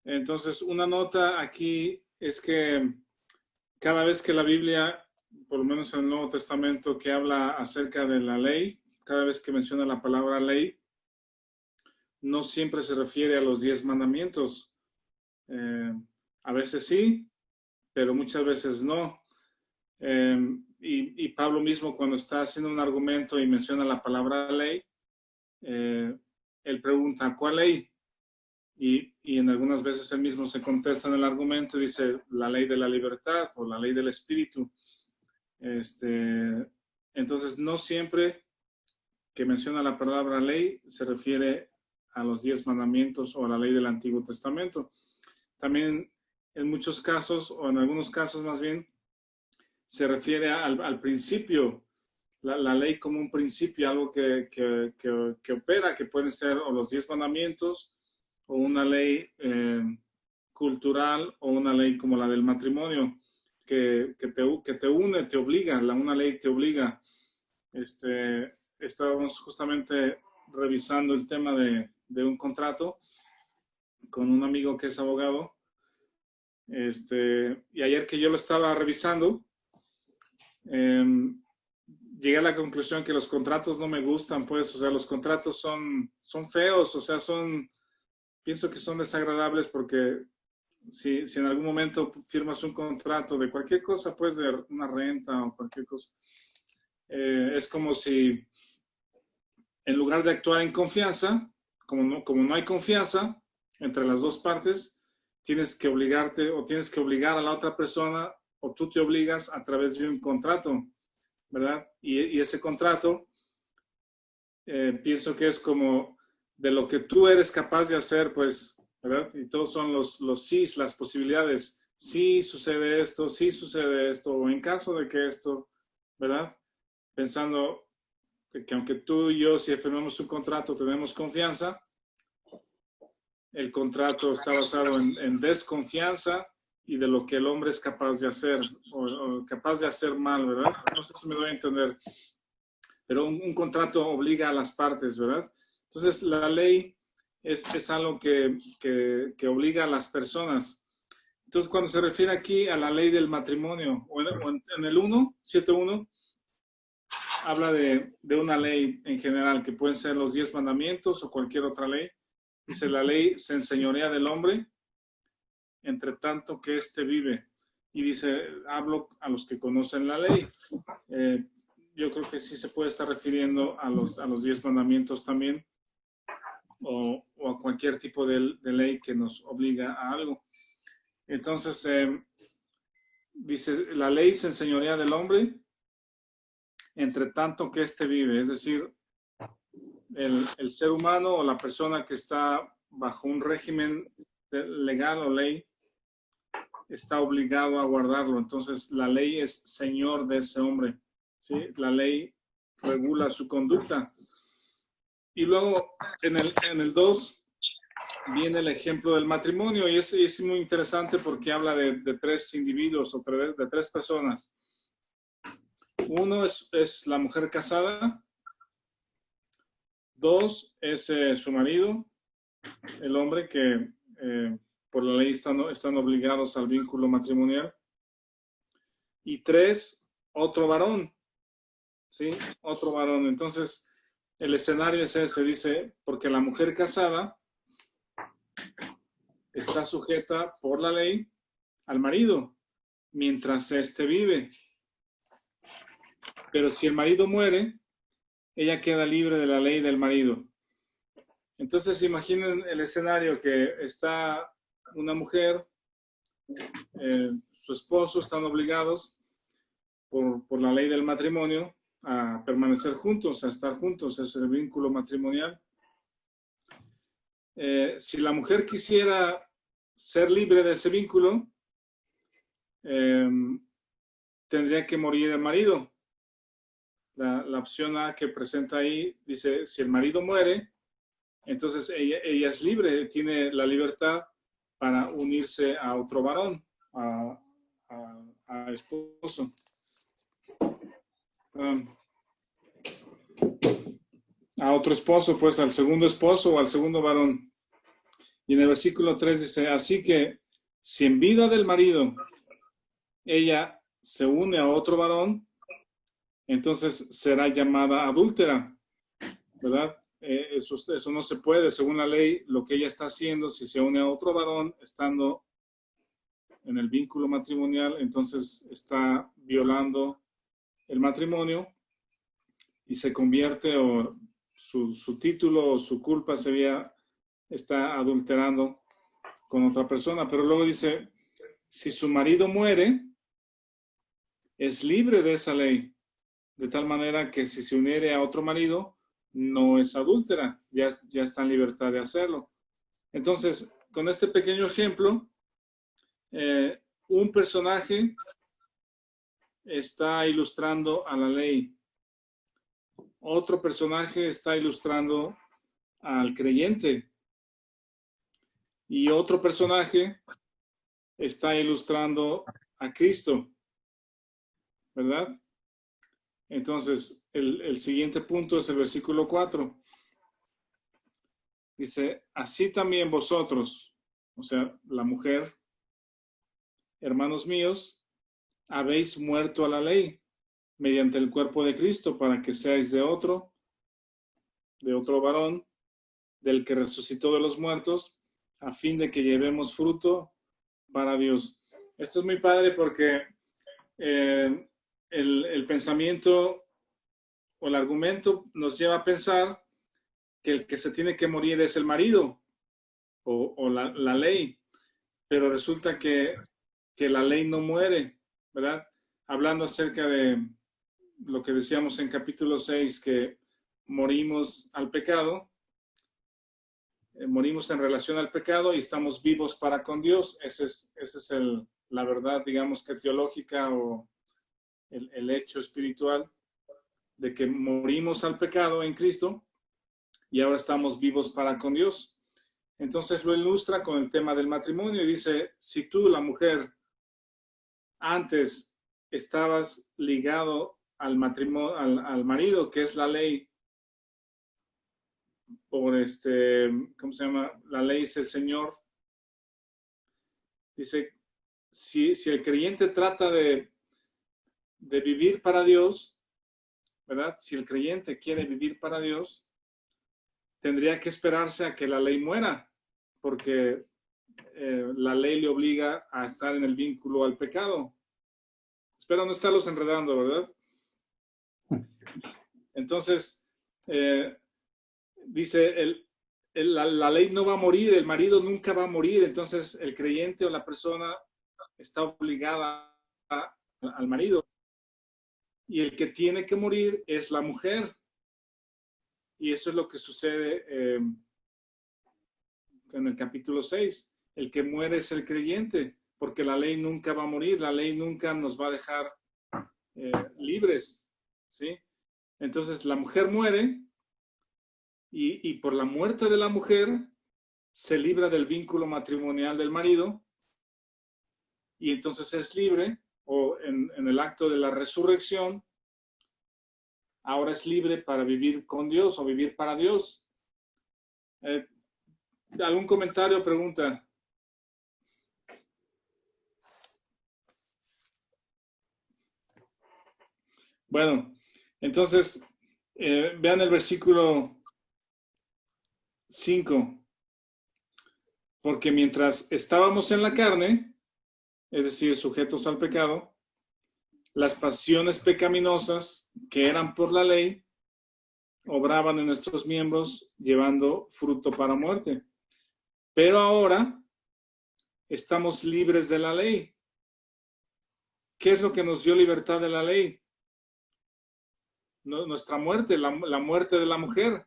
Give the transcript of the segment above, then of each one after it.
Entonces, una nota aquí es que cada vez que la Biblia, por lo menos en el Nuevo Testamento, que habla acerca de la ley, cada vez que menciona la palabra ley, no siempre se refiere a los 10 mandamientos. A veces sí, pero muchas veces no. Y Pablo mismo, cuando está haciendo un argumento y menciona la palabra ley, él pregunta, ¿cuál ley? Y en algunas veces él mismo se contesta en el argumento y dice la ley de la libertad o la ley del espíritu. Entonces, no siempre que menciona la palabra ley se refiere a los 10 mandamientos o a la ley del Antiguo Testamento. También en muchos casos, o en algunos casos más bien, se refiere al principio, la ley como un principio, algo que opera, que pueden ser o los 10 mandamientos, o una ley cultural, o una ley como la del matrimonio, que te une, te obliga, una ley te obliga. Estábamos justamente revisando el tema de un contrato con un amigo que es abogado, y ayer que yo lo estaba revisando, llegué a la conclusión que los contratos no me gustan, pues, o sea, los contratos son feos, o sea, pienso que son desagradables porque si en algún momento firmas un contrato de cualquier cosa, pues de una renta o cualquier cosa, es como si en lugar de actuar en confianza, como no hay confianza entre las dos partes, tienes que obligarte o tienes que obligar a la otra persona o tú te obligas a través de un contrato, ¿verdad? Y ese contrato, pienso que es como de lo que tú eres capaz de hacer, pues, ¿verdad? Y todos son los sís, las posibilidades. Sí sucede esto, o en caso de que esto, ¿verdad? Pensando que aunque tú y yo, si firmamos un contrato, tenemos confianza, el contrato está basado en desconfianza y de lo que el hombre es capaz de hacer o capaz de hacer mal, ¿verdad? No sé si me doy a entender, pero un contrato obliga a las partes, ¿verdad? Entonces, la ley es algo que obliga a las personas. Entonces, cuando se refiere aquí a la ley del matrimonio, o en el 7.1, habla de una ley en general, que pueden ser los 10 mandamientos o cualquier otra ley. Dice, la ley se enseñorea del hombre, entre tanto que éste vive. Y dice, hablo a los que conocen la ley. Yo creo que sí se puede estar refiriendo a los 10 mandamientos también, o a cualquier tipo de ley que nos obliga a algo. Entonces, dice, la ley se enseñorea del hombre, entre tanto que éste vive. Es decir, el ser humano o la persona que está bajo un régimen legal o ley está obligado a guardarlo. Entonces, la ley es señor de ese hombre, ¿sí? La ley regula su conducta. Y luego, en el 2, viene el ejemplo del matrimonio, y es muy interesante porque habla de 3 individuos o de 3 personas. Uno es la mujer casada. 2 es su marido, el hombre que por la ley están obligados al vínculo matrimonial. Y 3, otro varón, ¿sí? Otro varón. Entonces, el escenario es ese, dice, porque la mujer casada está sujeta por la ley al marido mientras éste vive. Pero si el marido muere, ella queda libre de la ley del marido. Entonces, imaginen el escenario que está una mujer, su esposo, están obligados por la ley del matrimonio a permanecer juntos, a estar juntos, es el vínculo matrimonial. Si la mujer quisiera ser libre de ese vínculo, tendría que morir el marido. La opción A que presenta ahí dice, si el marido muere, entonces ella es libre, tiene la libertad para unirse a otro varón, a esposo. A otro esposo, pues al segundo esposo o al segundo varón. Y en el versículo 3 dice, así que si en vida del marido ella se une a otro varón, entonces será llamada adúltera, ¿verdad? Eso no se puede, según la ley, lo que ella está haciendo, si se une a otro varón estando en el vínculo matrimonial, entonces está violando el matrimonio y se convierte, o su título o su culpa sería, está adulterando con otra persona. Pero luego dice, si su marido muere, es libre de esa ley, de tal manera que si se uniere a otro marido, no es adúltera, ya está en libertad de hacerlo. Entonces, con este pequeño ejemplo, un personaje está ilustrando a la ley. Otro personaje está ilustrando al creyente. Y otro personaje está ilustrando a Cristo, ¿verdad? Entonces, el siguiente punto es el versículo 4. Dice, así también vosotros, o sea, la mujer, hermanos míos, habéis muerto a la ley mediante el cuerpo de Cristo para que seáis de otro varón, del que resucitó de los muertos, a fin de que llevemos fruto para Dios. Esto es muy padre porque el pensamiento o el argumento nos lleva a pensar que el que se tiene que morir es el marido o la ley, pero resulta que la ley no muere, ¿verdad? Hablando acerca de lo que decíamos en capítulo 6, que morimos al pecado, morimos en relación al pecado y estamos vivos para con Dios. Esa es la verdad, digamos que teológica o el hecho espiritual de que morimos al pecado en Cristo y ahora estamos vivos para con Dios. Entonces lo ilustra con el tema del matrimonio y dice, si tú, la mujer, antes estabas ligado al matrimonio, al marido, que es la ley, por ¿cómo se llama? La ley es el Señor. Dice, si el creyente trata de vivir para Dios, ¿verdad? Si el creyente quiere vivir para Dios, tendría que esperarse a que la ley muera, porque la ley le obliga a estar en el vínculo al pecado. Espero no estarlos enredando, ¿verdad? Entonces, dice, la ley no va a morir, el marido nunca va a morir, entonces el creyente o la persona está obligada al marido. Y el que tiene que morir es la mujer. Y eso es lo que sucede en el capítulo 6. El que muere es el creyente, porque la ley nunca va a morir, la ley nunca nos va a dejar libres, ¿sí? Entonces la mujer muere y por la muerte de la mujer se libra del vínculo matrimonial del marido y entonces es libre, o en el acto de la resurrección, ahora es libre para vivir con Dios o vivir para Dios. ¿Algún comentario o pregunta? Bueno, entonces vean el versículo 5. Porque mientras estábamos en la carne, es decir, sujetos al pecado, las pasiones pecaminosas que eran por la ley obraban en nuestros miembros llevando fruto para muerte. Pero ahora estamos libres de la ley. ¿Qué es lo que nos dio libertad de la ley? Nuestra muerte, la muerte de la mujer,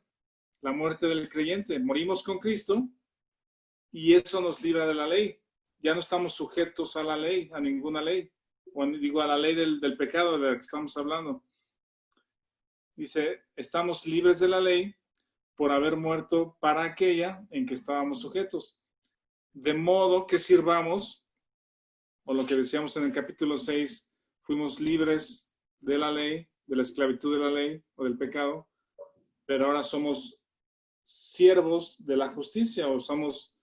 la muerte del creyente. Morimos con Cristo y eso nos libra de la ley. Ya no estamos sujetos a la ley, a ninguna ley. O digo, a la ley del pecado de la que estamos hablando. Dice, estamos libres de la ley por haber muerto para aquella en que estábamos sujetos. De modo que sirvamos, o lo que decíamos en el capítulo 6, fuimos libres de la ley, de la esclavitud de la ley o del pecado, pero ahora somos siervos de la justicia o somos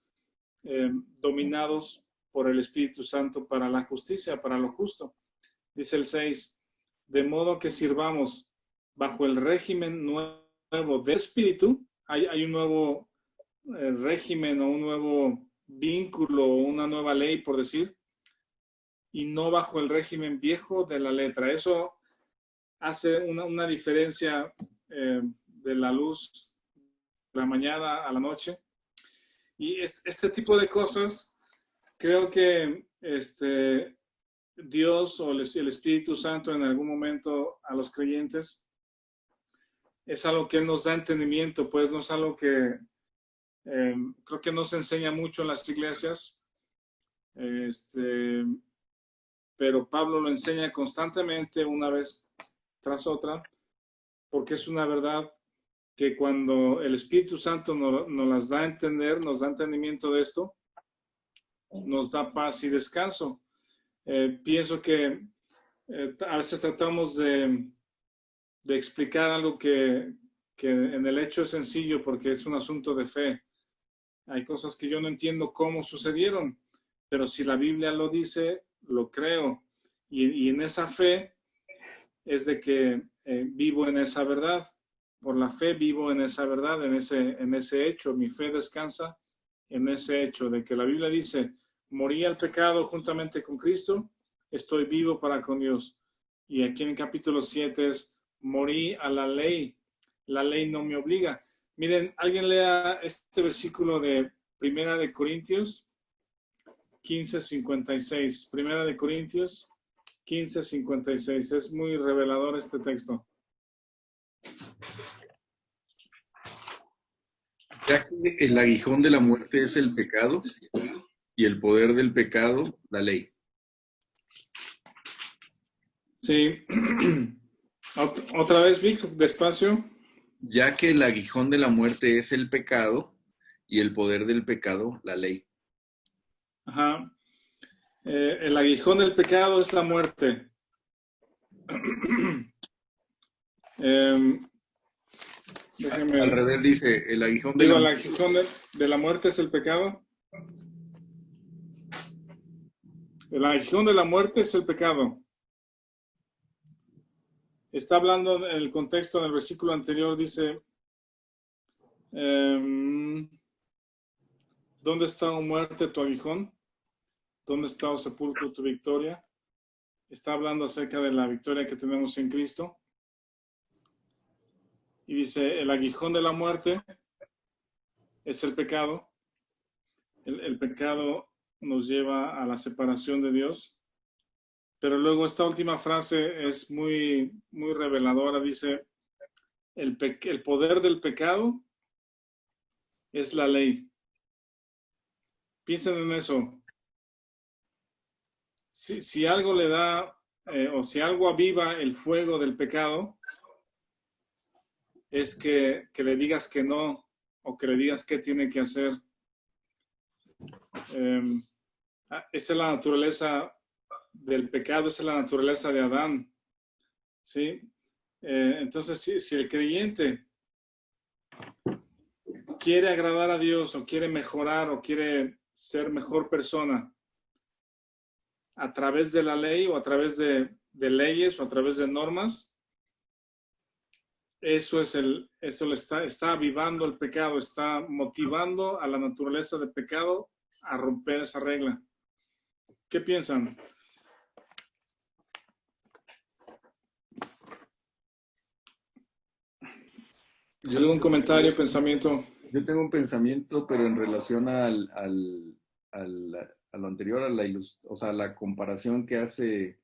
dominados por el Espíritu Santo para la justicia, para lo justo. Dice el 6, de modo que sirvamos bajo el régimen nuevo del Espíritu. Hay un nuevo régimen o un nuevo vínculo o una nueva ley, por decir, y no bajo el régimen viejo de la letra. Eso hace una diferencia de la luz de la mañana a la noche. Y este tipo de cosas, creo que Dios o el Espíritu Santo en algún momento a los creyentes es algo que Él nos da entendimiento, pues no es algo que creo que no se enseña mucho en las iglesias, pero Pablo lo enseña constantemente una vez tras otra, porque es una verdad que cuando el Espíritu Santo nos las da a entender, nos da entendimiento de esto, nos da paz y descanso. Pienso que a veces tratamos de explicar algo que en el hecho es sencillo porque es un asunto de fe. Hay cosas que yo no entiendo cómo sucedieron, pero si la Biblia lo dice, lo creo. Y en esa fe es de que vivo en esa verdad. Por la fe vivo en esa verdad, en ese hecho. Mi fe descansa en ese hecho de que la Biblia dice, morí al pecado juntamente con Cristo, estoy vivo para con Dios. Y aquí en el capítulo 7 es, morí a la ley no me obliga. Miren, alguien lea este versículo de Primera de Corintios 15:56. Primera de Corintios 15:56. Es muy revelador este texto. Ya que el aguijón de la muerte es el pecado y el poder del pecado, la ley. Sí. Otra vez, Vic, despacio. Ya que el aguijón de la muerte es el pecado y el poder del pecado, la ley. Ajá. El aguijón del pecado es la muerte. Déjeme. Al revés dice, el aguijón de Digo, la el muerte. aguijón de la muerte es el pecado. El aguijón de la muerte es el pecado. Está hablando en el contexto del versículo anterior, dice, ¿dónde está, oh muerte, tu aguijón? ¿Dónde está, oh sepulcro, tu victoria? Está hablando acerca de la victoria que tenemos en Cristo. Y dice, el aguijón de la muerte es el pecado. El pecado nos lleva a la separación de Dios. Pero luego esta última frase es muy, muy reveladora. Dice, el poder del pecado es la ley. Piensen en eso. Si algo le da, o si algo aviva el fuego del pecado, es que le digas que no, o que le digas qué tiene que hacer. Esa es la naturaleza del pecado, esa es la naturaleza de Adán. ¿Sí? Entonces, si el creyente quiere agradar a Dios o quiere mejorar o quiere ser mejor persona a través de la ley o a través de leyes o a través de normas, eso le está avivando el pecado, está motivando a la naturaleza del pecado a romper esa regla. ¿Qué piensan? ¿Algún comentario, pensamiento? Yo tengo un pensamiento, pero en relación a lo anterior, o sea, la comparación que hace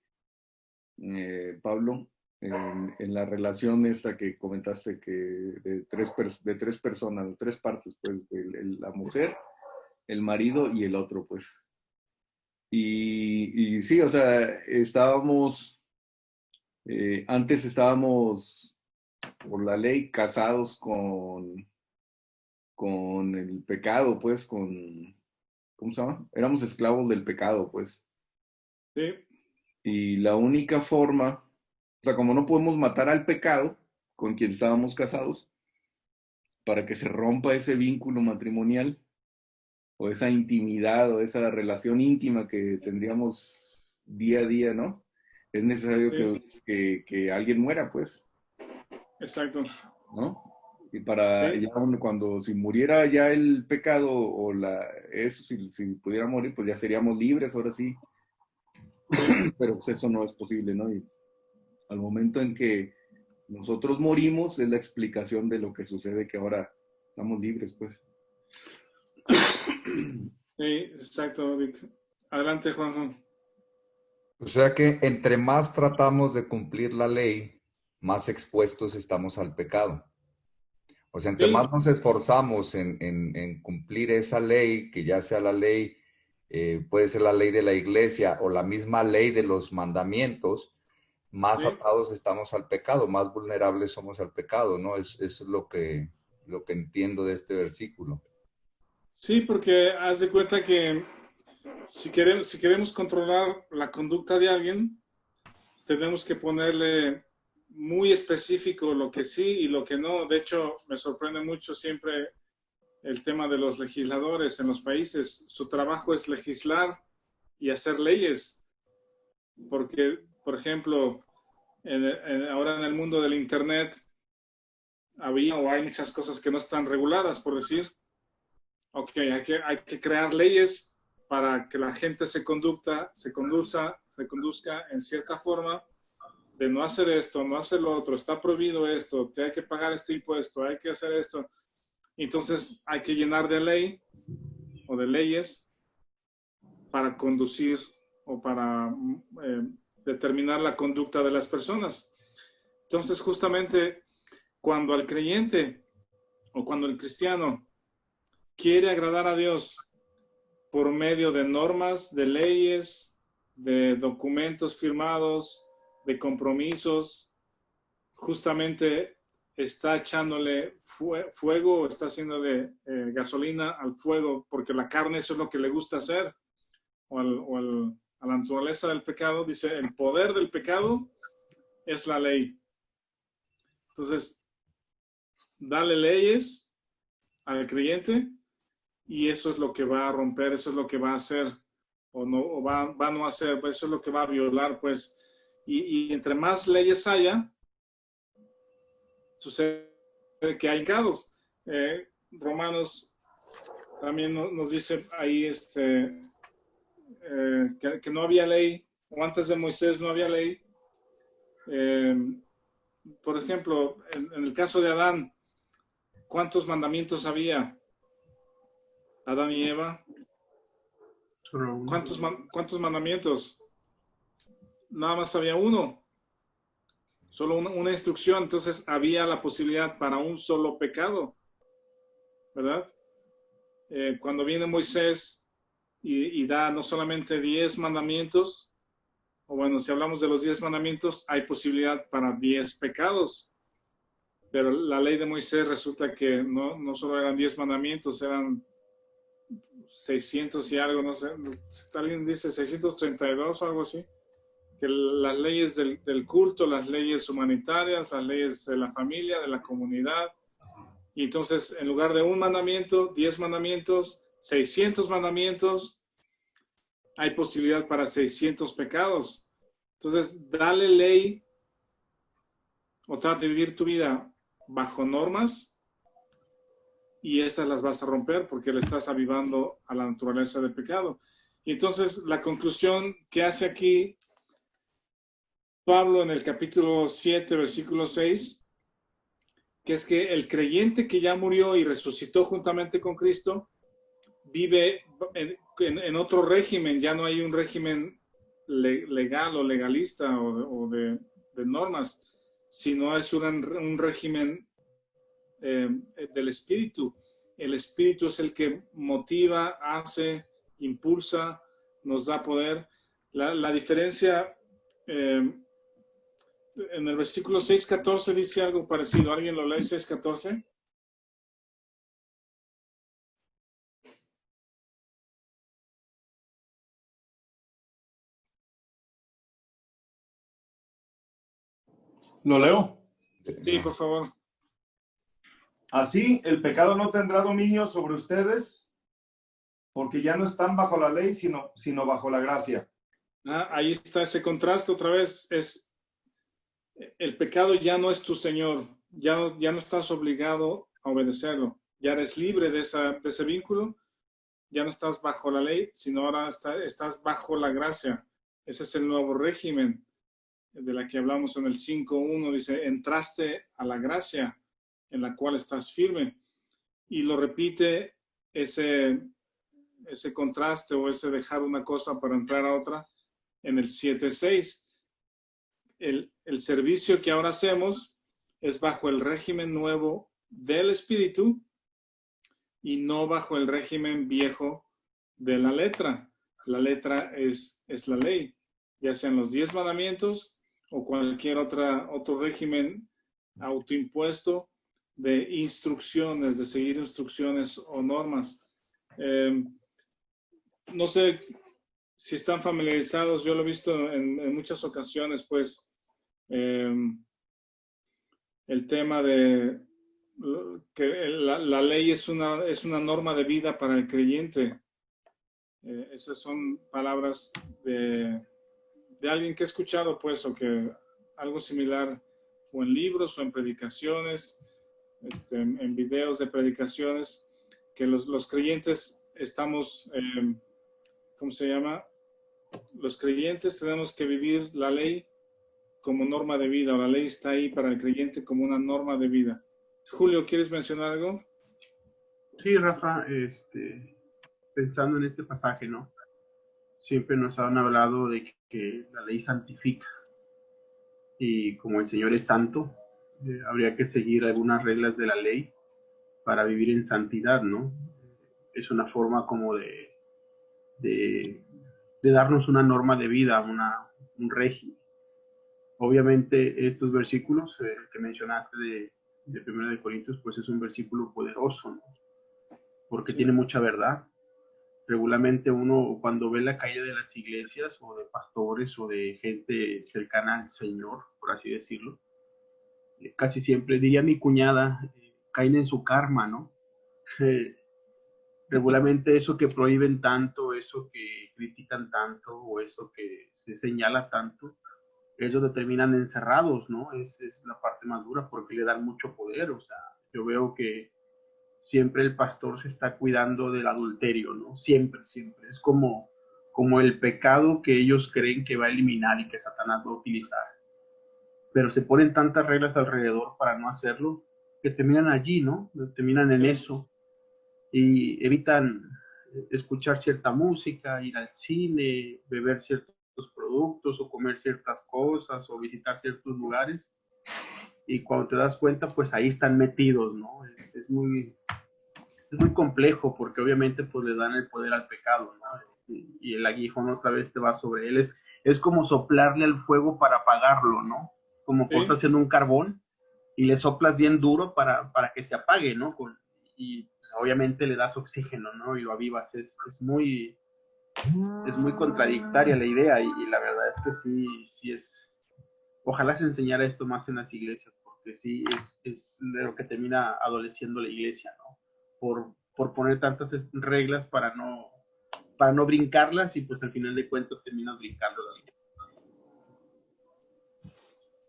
Pablo en la relación esta que comentaste que de tres personas, de tres partes, pues, la mujer, el marido y el otro, pues. Y sí, o sea, antes estábamos por la ley casados con el pecado, pues, ¿cómo se llama? Éramos esclavos del pecado, pues. Sí. Y la única forma, o sea, como no podemos matar al pecado con quien estábamos casados, para que se rompa ese vínculo matrimonial, o esa intimidad o esa relación íntima que tendríamos día a día, ¿no? Es necesario que alguien muera, pues, Exacto. ¿no? Y para Sí, ya cuando si muriera ya el pecado o eso, si pudiera morir, pues ya seríamos libres, ahora sí. sí. Pero pues eso no es posible, ¿no? Y al momento en que nosotros morimos es la explicación de lo que sucede, que ahora estamos libres, pues. Sí, exacto, Vic. Adelante, Juanjo. O sea que entre más tratamos de cumplir la ley, más expuestos estamos al pecado. O sea, entre más Sí, nos esforzamos en cumplir esa ley, que ya sea la ley, puede ser la ley de la iglesia o la misma ley de los mandamientos, más sí. atados estamos al pecado, más vulnerables somos al pecado, ¿no? Es lo que entiendo de este versículo. Sí, porque haz de cuenta que si queremos controlar la conducta de alguien, tenemos que ponerle muy específico lo que sí y lo que no. De hecho, me sorprende mucho siempre el tema de los legisladores en los países. Su trabajo es legislar y hacer leyes, porque, por ejemplo, ahora en el mundo del Internet había o hay muchas cosas que no están reguladas, por decir. Ok, hay que crear leyes para que la gente se conduzca en cierta forma de no hacer esto, no hacer lo otro, está prohibido esto, te hay que pagar este impuesto, hay que hacer esto. Entonces hay que llenar de ley o de leyes para conducir o para determinar la conducta de las personas. Entonces justamente cuando al creyente o cuando el cristiano quiere agradar a Dios por medio de normas, de leyes, de documentos firmados, de compromisos, justamente está echándole fuego, está haciéndole gasolina al fuego, porque la carne eso es lo que le gusta hacer, a la naturaleza del pecado, dice, el poder del pecado es la ley. Entonces, dale leyes al creyente y eso es lo que va a romper, eso es lo que va a hacer o no o va a no hacer, pues eso es lo que va a violar, pues. Y entre más leyes haya, sucede que hay pecados. Romanos también nos dice ahí que no había ley, o antes de Moisés no había ley. Eh, por ejemplo, en el caso de Adán, ¿cuántos mandamientos había? Adán y Eva. ¿Cuántos mandamientos? Nada más había uno, solo una instrucción, entonces había la posibilidad para un solo pecado, ¿verdad? Cuando viene Moisés y da no solamente 10 mandamientos, o bueno, si hablamos de los 10 mandamientos, hay posibilidad para 10 pecados, pero la ley de Moisés resulta que no solo eran 10 mandamientos, eran 600 y algo, no sé, alguien dice 632 o algo así, que las leyes del culto, las leyes humanitarias, las leyes de la familia, de la comunidad, y entonces en lugar de un mandamiento, 10 mandamientos, 600 mandamientos, hay posibilidad para 600 pecados. Entonces, dale ley o trata de vivir tu vida bajo normas y esas las vas a romper porque le estás avivando a la naturaleza del pecado. Y entonces, la conclusión que hace aquí Pablo en el capítulo 7, versículo 6, que es que el creyente que ya murió y resucitó juntamente con Cristo, vive en otro régimen, ya no hay un régimen legal o legalista o de normas, sino es un régimen del espíritu. El espíritu es el que motiva, hace, impulsa, nos da poder. La diferencia en el versículo 6:14 dice algo parecido. ¿Alguien lo lee 6:14? ¿Lo leo? Sí, por favor. Así, el pecado no tendrá dominio sobre ustedes, porque ya no están bajo la ley, sino bajo la gracia. Ahí está ese contraste otra vez. El pecado ya no es tu Señor, ya no estás obligado a obedecerlo, ya eres libre de ese vínculo, ya no estás bajo la ley, sino ahora estás bajo la gracia. Ese es el nuevo régimen de la que hablamos en el 5.1, dice, entraste a la gracia en la cual estás firme. Y lo repite ese contraste o ese dejar una cosa para entrar a otra en el 7.6. El servicio que ahora hacemos es bajo el régimen nuevo del Espíritu y no bajo el régimen viejo de la letra. La letra es la ley, ya sean los 10 mandamientos o cualquier otro régimen autoimpuesto de instrucciones, de seguir instrucciones o normas. No sé si están familiarizados, yo lo he visto en muchas ocasiones, pues, el tema de que la ley es una norma de vida para el creyente. Esas son palabras de alguien que he escuchado, pues, o que algo similar, o en libros o en predicaciones, en videos de predicaciones, que los creyentes estamos, ¿cómo se llama? Los creyentes tenemos que vivir la ley como norma de vida, o la ley está ahí para el creyente como una norma de vida. Julio, ¿quieres mencionar algo? Sí, Rafa, pensando en este pasaje, ¿no? Siempre nos han hablado de que la ley santifica, y como el Señor es santo, habría que seguir algunas reglas de la ley para vivir en santidad, ¿no? Es una forma como de darnos una norma de vida, un régimen. Obviamente estos versículos que mencionaste de 1 de Corintios, pues es un versículo poderoso, ¿no? Porque tiene mucha verdad. Regularmente uno cuando ve la caída de las iglesias o de pastores o de gente cercana al Señor, por así decirlo, casi siempre, diría mi cuñada, caen en su karma, ¿no? Regularmente eso que prohíben tanto, eso que critican tanto o eso que se señala tanto, ellos terminan encerrados, ¿no? Es la parte más dura porque le dan mucho poder. O sea, yo veo que siempre el pastor se está cuidando del adulterio, ¿no? Siempre, siempre. Es como el pecado que ellos creen que va a eliminar y que Satanás va a utilizar. Pero se ponen tantas reglas alrededor para no hacerlo que terminan allí, ¿no? Terminan en eso y evitan escuchar cierta música, ir al cine, beber ciertos productos o comer ciertas cosas o visitar ciertos lugares, y cuando te das cuenta pues ahí están metidos, ¿no? Es muy complejo porque obviamente pues le dan el poder al pecado, ¿no? Y el aguijón otra vez te va sobre él. Es como soplarle al fuego para apagarlo, ¿no? Como cortas en un carbón y le soplas bien duro para que se apague, ¿no? Y pues, obviamente le das oxígeno, ¿no? Y lo avivas. Es muy contradictoria la idea, y la verdad es que sí es. Ojalá se enseñara esto más en las iglesias, porque sí es de lo que termina adoleciendo la iglesia, ¿no? Por poner tantas reglas para no brincarlas, y pues al final de cuentas terminas brincando la ley.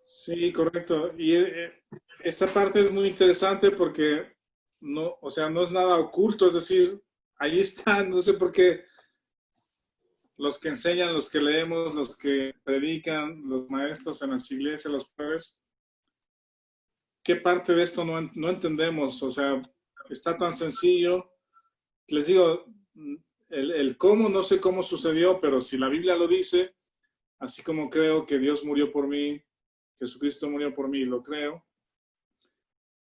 Sí, correcto. Y esta parte es muy interesante porque no es nada oculto, es decir, ahí están, no sé por qué los que enseñan, los que leemos, los que predican, los maestros en las iglesias, los padres, ¿qué parte de esto no entendemos? O sea, está tan sencillo. Les digo, el cómo, no sé cómo sucedió, pero si la Biblia lo dice, así como creo que Dios murió por mí, Jesucristo murió por mí, lo creo.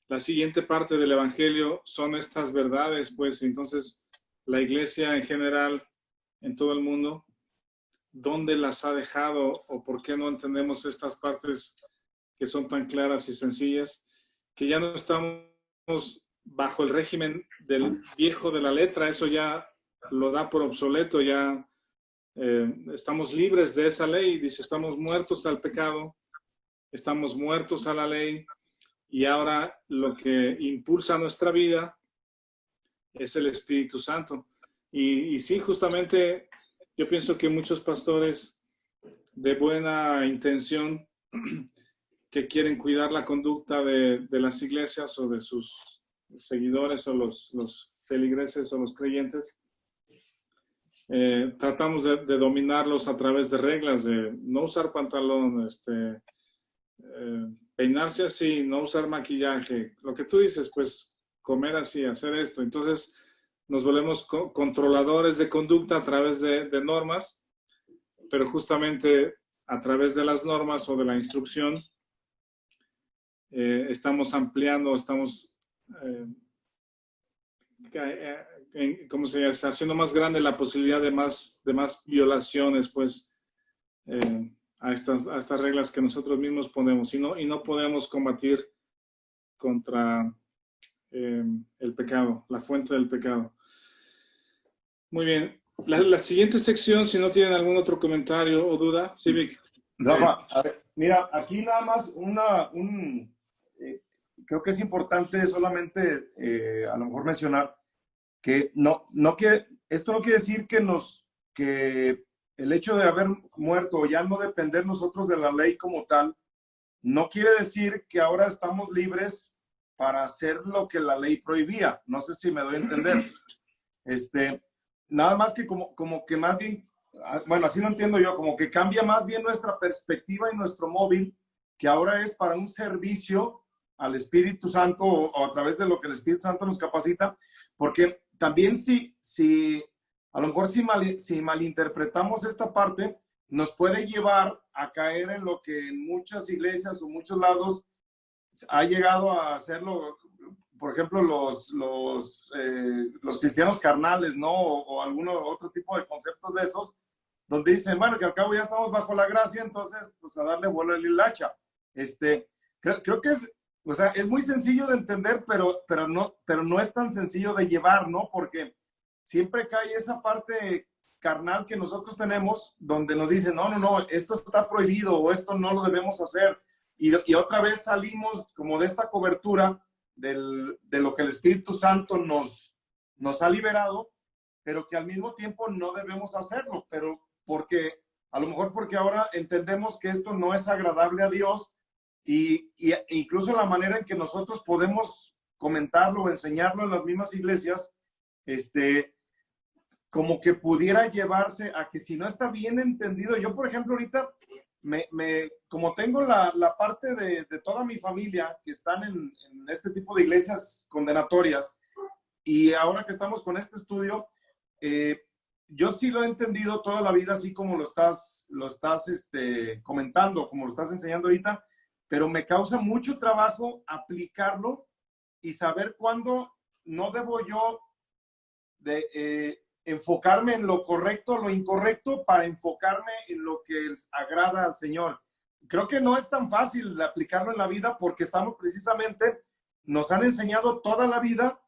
La siguiente parte del Evangelio son estas verdades, pues entonces la iglesia en general, en todo el mundo, ¿dónde las ha dejado o por qué no entendemos estas partes que son tan claras y sencillas? Que ya no estamos bajo el régimen del viejo de la letra, eso ya lo da por obsoleto, ya estamos libres de esa ley, dice, estamos muertos al pecado, estamos muertos a la ley, y ahora lo que impulsa nuestra vida es el Espíritu Santo. Y sí, justamente yo pienso que muchos pastores de buena intención que quieren cuidar la conducta de las iglesias o de sus seguidores o los feligreses o los creyentes, tratamos de dominarlos a través de reglas, de no usar pantalón, peinarse así, no usar maquillaje, lo que tú dices, pues comer así, hacer esto. Entonces nos volvemos controladores de conducta a través de normas, pero justamente a través de las normas o de la instrucción estamos ampliando, estamos ¿cómo se llama? Haciendo más grande la posibilidad de más violaciones, pues, a estas reglas que nosotros mismos ponemos, y no podemos combatir contra el pecado, la fuente del pecado. Muy bien. La siguiente sección, si no tienen algún otro comentario o duda, Civic. Rafa, a ver, mira, aquí nada más creo que es importante solamente a lo mejor mencionar que esto no quiere decir que el hecho de haber muerto o ya no depender nosotros de la ley como tal, no quiere decir que ahora estamos libres para hacer lo que la ley prohibía. No sé si me doy a entender. Nada más que como que más bien, bueno, así lo entiendo yo, como que cambia más bien nuestra perspectiva y nuestro móvil, que ahora es para un servicio al Espíritu Santo o a través de lo que el Espíritu Santo nos capacita, porque también si a lo mejor si malinterpretamos esta parte, nos puede llevar a caer en lo que en muchas iglesias o muchos lados ha llegado a hacerlo, por ejemplo, los cristianos carnales, ¿no? O algún otro tipo de conceptos de esos, donde dicen, bueno, que al cabo ya estamos bajo la gracia, entonces, pues a darle vuelo al hilacha. Creo que o sea, es muy sencillo de entender, pero no es tan sencillo de llevar, ¿no? Porque siempre cae esa parte carnal que nosotros tenemos, donde nos dicen, no, esto está prohibido o esto no lo debemos hacer. Y otra vez salimos como de esta cobertura de lo que el Espíritu Santo nos ha liberado, pero que al mismo tiempo no debemos hacerlo, pero a lo mejor porque ahora entendemos que esto no es agradable a Dios, y incluso la manera en que nosotros podemos comentarlo o enseñarlo en las mismas iglesias, como que pudiera llevarse a que si no está bien entendido. Yo, por ejemplo, ahorita, como tengo la parte de toda mi familia que están en este tipo de iglesias condenatorias, y ahora que estamos con este estudio, yo sí lo he entendido toda la vida, así como lo estás comentando, como lo estás enseñando ahorita, pero me causa mucho trabajo aplicarlo y saber cuándo no debo yo enfocarme en lo correcto o lo incorrecto para enfocarme en lo que agrada al Señor. Creo que no es tan fácil aplicarlo en la vida, porque nos han enseñado toda la vida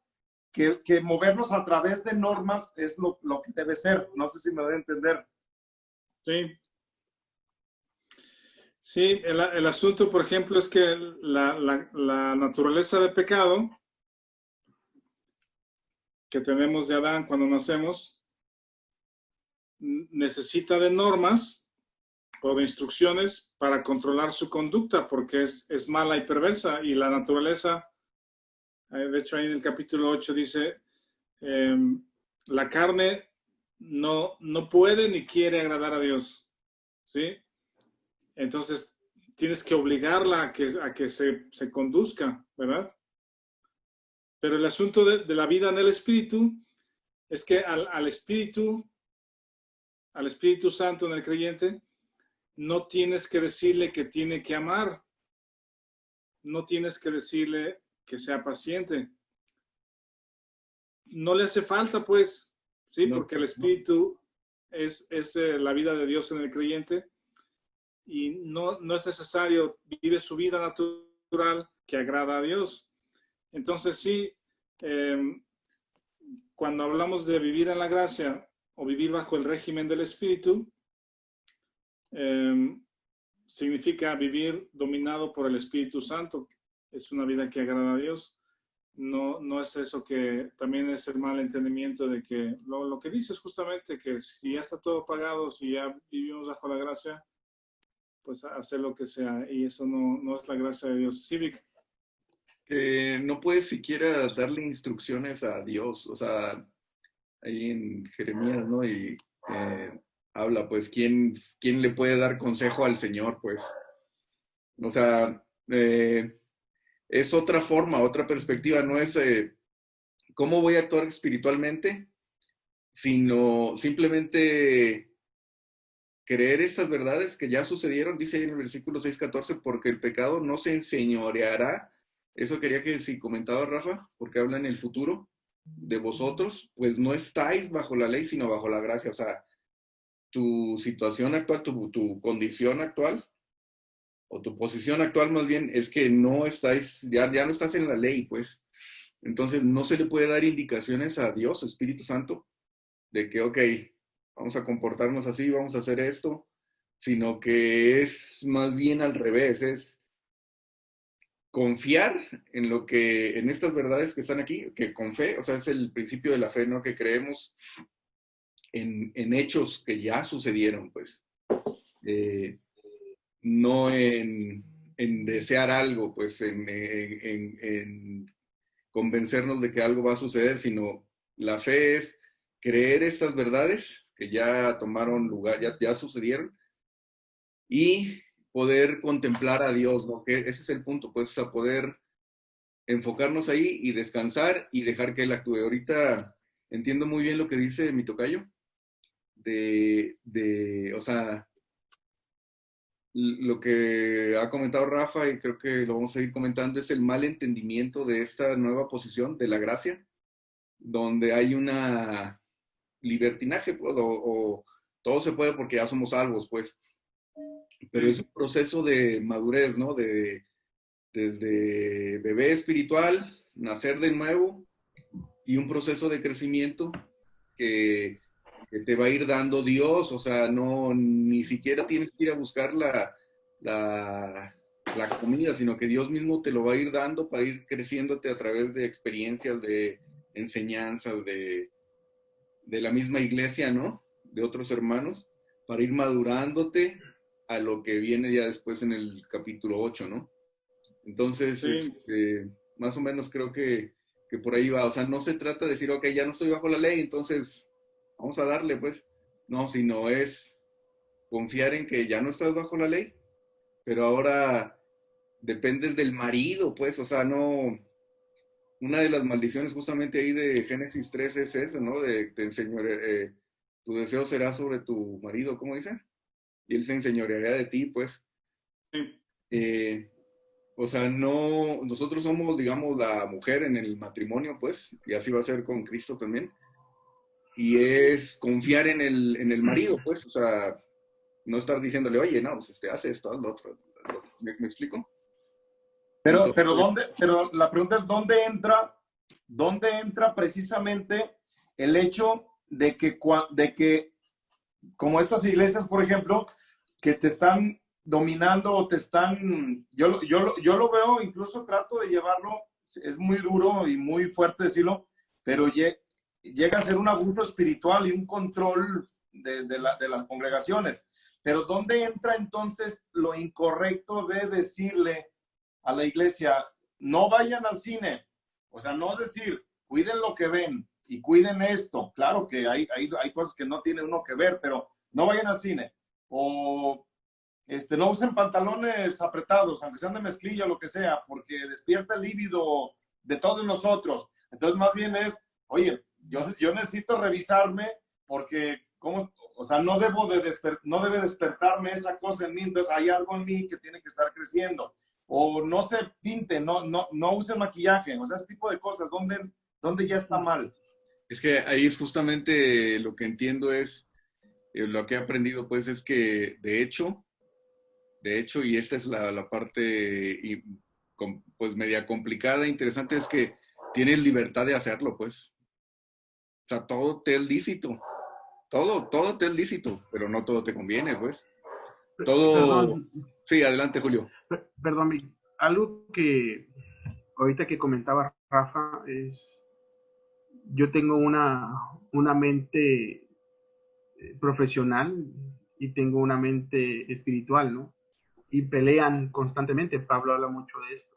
que movernos a través de normas es lo que debe ser. No sé si me doy a entender. Sí. Sí, el asunto, por ejemplo, es que la naturaleza de pecado que tenemos de Adán cuando nacemos necesita de normas o de instrucciones para controlar su conducta, porque es mala y perversa, y la naturaleza, de hecho ahí en el capítulo 8 dice, la carne no puede ni quiere agradar a Dios, ¿sí? Entonces tienes que obligarla a que se conduzca, ¿verdad? Pero el asunto de la vida en el Espíritu es que al Espíritu Santo en el creyente, no tienes que decirle que tiene que amar, no tienes que decirle que sea paciente. No le hace falta, pues, ¿sí? No, porque el Espíritu es la vida de Dios en el creyente, y no es necesario, vive su vida natural que agrada a Dios. Entonces sí, cuando hablamos de vivir en la gracia o vivir bajo el régimen del Espíritu, significa vivir dominado por el Espíritu Santo. Es una vida que agrada a Dios. no es eso, que también es el mal entendimiento de que lo que dices justamente, que si ya está todo pagado, si ya vivimos bajo la gracia, pues hacer lo que sea, y eso no es la gracia de Dios. Civic. Que no puedes siquiera darle instrucciones a Dios, o sea, ahí en Jeremías, ¿no? Y habla, pues, ¿quién le puede dar consejo al Señor, pues? O sea, es otra forma, otra perspectiva, no es cómo voy a actuar espiritualmente, sino simplemente creer estas verdades que ya sucedieron, dice ahí en el versículo 6:14, porque el pecado no se enseñoreará. Eso quería que si comentaba Rafa, porque habla en el futuro de vosotros, pues no estáis bajo la ley, sino bajo la gracia. O sea, tu situación actual, tu condición actual, o tu posición actual más bien, es que no estáis, ya no estás en la ley, pues. Entonces no se le puede dar indicaciones a Dios, Espíritu Santo, de que, ok, vamos a comportarnos así, vamos a hacer esto, sino que es más bien al revés, es confiar en estas verdades que están aquí, que con fe, o sea, es el principio de la fe, ¿no? Que creemos en hechos que ya sucedieron, pues. No en desear algo, pues, en convencernos de que algo va a suceder, sino la fe es creer estas verdades que ya tomaron lugar, ya sucedieron, y poder contemplar a Dios, ¿no? Que ese es el punto, pues, o sea, poder enfocarnos ahí y descansar y dejar que Él actúe. Ahorita entiendo muy bien lo que dice mi tocayo, o sea, lo que ha comentado Rafa, y creo que lo vamos a seguir comentando, es el mal entendimiento de esta nueva posición de la gracia, donde hay una libertinaje, pues, o todo se puede porque ya somos salvos, pues. Pero es un proceso de madurez, ¿no? Desde bebé espiritual, nacer de nuevo, y un proceso de crecimiento que te va a ir dando Dios, o sea, ni siquiera tienes que ir a buscar la comida, sino que Dios mismo te lo va a ir dando para ir creciéndote a través de experiencias, de enseñanzas, de la misma iglesia, ¿no? De otros hermanos, para ir madurándote a lo que viene ya después en el capítulo 8, ¿no? Entonces, Sí. más o menos creo que por ahí va. O sea, no se trata de decir, ok, ya no estoy bajo la ley, entonces vamos a darle, pues. No, sino es confiar en que ya no estás bajo la ley, pero ahora dependes del marido, pues. O sea, no. Una de las maldiciones justamente ahí de Génesis 3 es eso, ¿no? Te enseñaré, tu deseo será sobre tu marido, ¿cómo dice? Y él se enseñoreará de ti, pues. Sí. O sea, no, nosotros somos, digamos, la mujer en el matrimonio, pues, y así va a ser con Cristo también. Y es confiar en el marido, pues, o sea, no estar diciéndole, oye, no, pues hace esto, haz lo otro. ¿Me explico? Pero, Entonces, pero la pregunta es, ¿dónde entra precisamente el hecho de que como estas iglesias, por ejemplo, que te están dominando o te están, yo lo veo, incluso trato de llevarlo, es muy duro y muy fuerte decirlo, pero llega a ser un abuso espiritual y un control de las congregaciones. Pero ¿dónde entra entonces lo incorrecto de decirle a la iglesia, no vayan al cine? O sea, no es decir, cuiden lo que ven y cuiden esto. Claro que hay cosas que no tiene uno que ver, pero no vayan al cine. O no usen pantalones apretados, aunque sean de mezclilla o lo que sea, porque despierta el líbido de todos nosotros. Entonces, más bien es, oye, yo necesito revisarme porque, ¿cómo? O sea, no debe despertarme esa cosa en mí, entonces hay algo en mí que tiene que estar creciendo. O no se pinten, no usen maquillaje, o sea, ese tipo de cosas, ¿dónde ya está mal? es que ahí es justamente lo que entiendo es, lo que he aprendido, pues, es que de hecho, y esta es la parte, pues, media complicada, interesante, es que tienes libertad de hacerlo, pues. O sea, todo te es lícito. Todo te es lícito, pero no todo te conviene, pues. Todo. Perdón, Sí, adelante, Julio. perdón, algo que ahorita que comentaba Rafa, yo tengo una mente profesional y tengo una mente espiritual, ¿no? Y pelean constantemente. Pablo habla mucho de esto.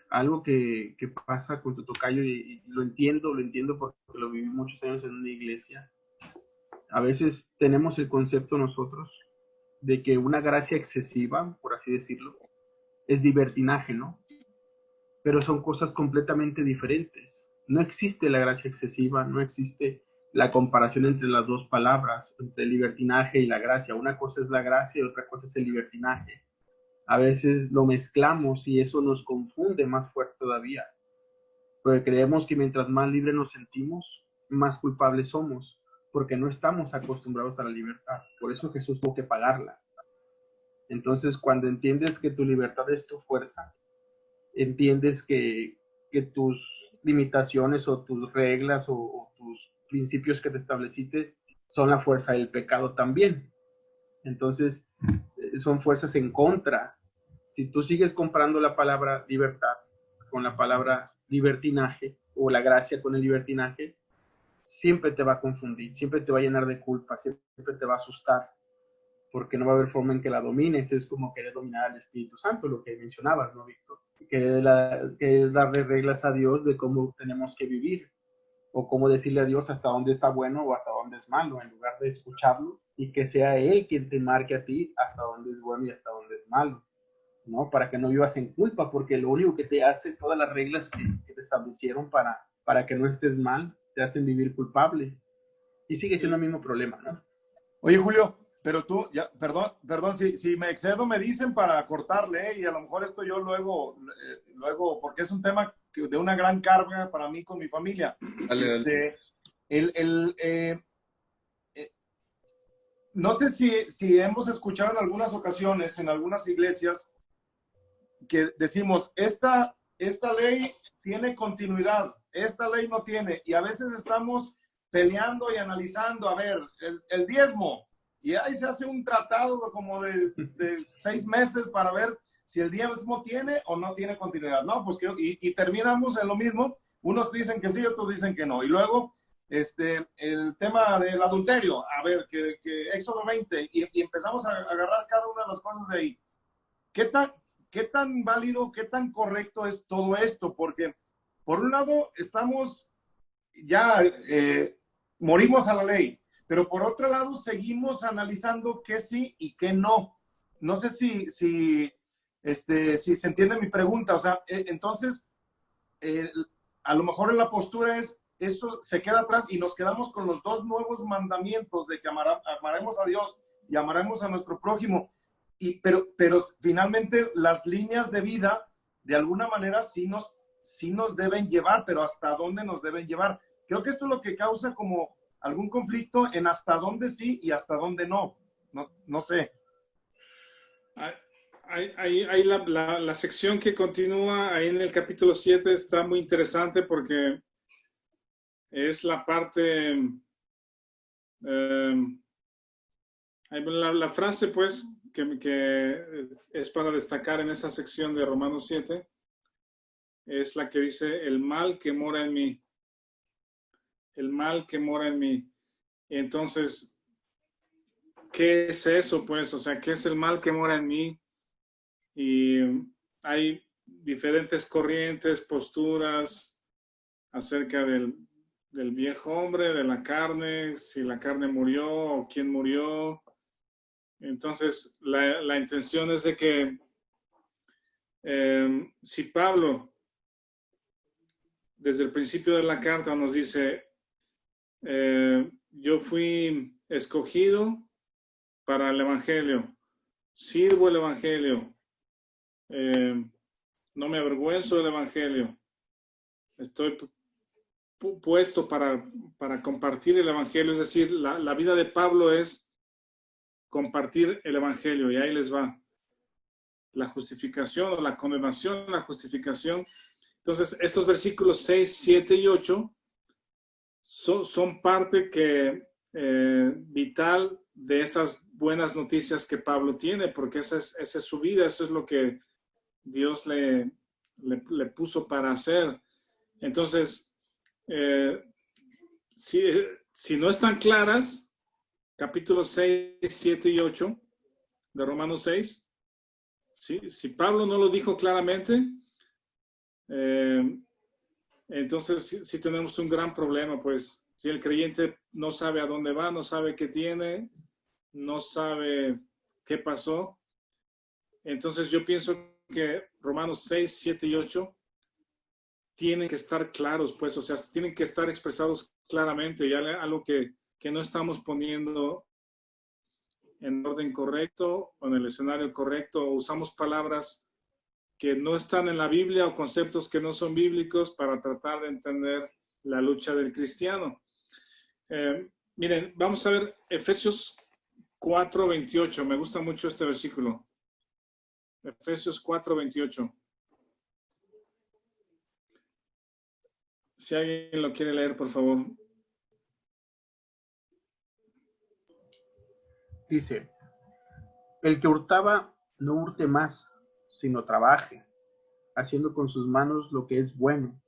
Algo que pasa con tu tocayo, y lo entiendo porque lo viví muchos años en una iglesia. A veces tenemos el concepto nosotros de que una gracia excesiva, por así decirlo, es libertinaje, ¿no? Pero son cosas completamente diferentes. No existe la gracia excesiva, no existe la comparación entre las dos palabras, entre el libertinaje y la gracia. Una cosa es la gracia y otra cosa es el libertinaje. A veces lo mezclamos y eso nos confunde más fuerte todavía, porque creemos que mientras más libres nos sentimos, más culpables somos, porque no estamos acostumbrados a la libertad. Por eso Jesús tuvo que pagarla. Entonces, cuando entiendes que tu libertad es tu fuerza, entiendes que tus limitaciones o tus reglas o tus principios que te estableciste son la fuerza del pecado también. Entonces, son fuerzas en contra. Si tú sigues comparando la palabra libertad con la palabra libertinaje o la gracia con el libertinaje, siempre te va a confundir, siempre te va a llenar de culpa, siempre te va a asustar, porque no va a haber forma en que la domines. Es como querer dominar al Espíritu Santo, lo que mencionabas, ¿no, Víctor? Querer darle reglas a Dios de cómo tenemos que vivir, o cómo decirle a Dios hasta dónde está bueno o hasta dónde es malo, en lugar de escucharlo y que sea Él quien te marque a ti hasta dónde es bueno y hasta dónde es malo, ¿no? Para que no vivas en culpa, porque lo único que te hace, todas las reglas que te establecieron para que no estés mal, te hacen vivir culpable. Y sigue siendo el mismo problema, ¿no? Oye, Julio, pero tú, ya, perdón, si me excedo me dicen para cortarle, y a lo mejor esto yo luego, porque es un tema de una gran carga para mí con mi familia. Dale. No sé si hemos escuchado en algunas ocasiones, en algunas iglesias, que decimos, esta ley tiene continuidad, esta ley no tiene, y a veces estamos peleando y analizando, a ver, el diezmo, y ahí se hace un tratado como de 6 meses para ver si el diezmo tiene o no tiene continuidad. No, pues y terminamos en lo mismo. Unos dicen que sí, otros dicen que no. Y luego, el tema del adulterio, a ver, que Éxodo 20, y empezamos a agarrar cada una de las cosas de ahí. ¿Qué tan válido, qué tan correcto es todo esto? Porque, por un lado, estamos ya, morimos a la ley, pero por otro lado, seguimos analizando qué sí y qué no. No sé si se entiende mi pregunta. O sea, entonces, a lo mejor en la postura eso se queda atrás y nos quedamos con los 2 nuevos mandamientos de que amaremos a Dios y amaremos a nuestro prójimo. Pero finalmente las líneas de vida, de alguna manera, sí nos deben llevar, pero ¿hasta dónde nos deben llevar? Creo que esto es lo que causa como algún conflicto en hasta dónde sí y hasta dónde no. No sé. Hay la sección que continúa ahí en el capítulo 7 está muy interesante porque es la parte, la frase pues que es para destacar en esa sección de Romanos 7, es la que dice, el mal que mora en mí. El mal que mora en mí. Entonces, ¿qué es eso pues? O sea, ¿qué es el mal que mora en mí? Y hay diferentes corrientes, posturas acerca del viejo hombre, de la carne, si la carne murió o quién murió. Entonces, la intención es de que si Pablo, desde el principio de la carta, nos dice, yo fui escogido para el Evangelio, sirvo el Evangelio, no me avergüenzo del Evangelio, estoy puesto para compartir el Evangelio. Es decir, la vida de Pablo es compartir el Evangelio, y ahí les va la justificación o la condenación, la justificación. Entonces, estos versículos 6, 7 y 8 son parte vital de esas buenas noticias que Pablo tiene, porque esa es su vida, eso es lo que Dios le le puso para hacer. Entonces, si no están claras, capítulos 6, 7 y 8 de Romanos 6, ¿sí? Si Pablo no lo dijo claramente, entonces sí tenemos un gran problema, pues. Si el creyente no sabe a dónde va, no sabe qué tiene, no sabe qué pasó, entonces yo pienso que Romanos 6, 7 y 8 tienen que estar claros, pues, o sea, tienen que estar expresados claramente, ya algo que no estamos poniendo en orden correcto o en el escenario correcto, o usamos palabras que no están en la Biblia o conceptos que no son bíblicos para tratar de entender la lucha del cristiano. Miren, vamos a ver Efesios 4:28. Me gusta mucho este versículo. Efesios 4:28. Si alguien lo quiere leer, por favor. Dice, el que hurtaba, no hurte más, sino trabaje, haciendo con sus manos lo que es bueno,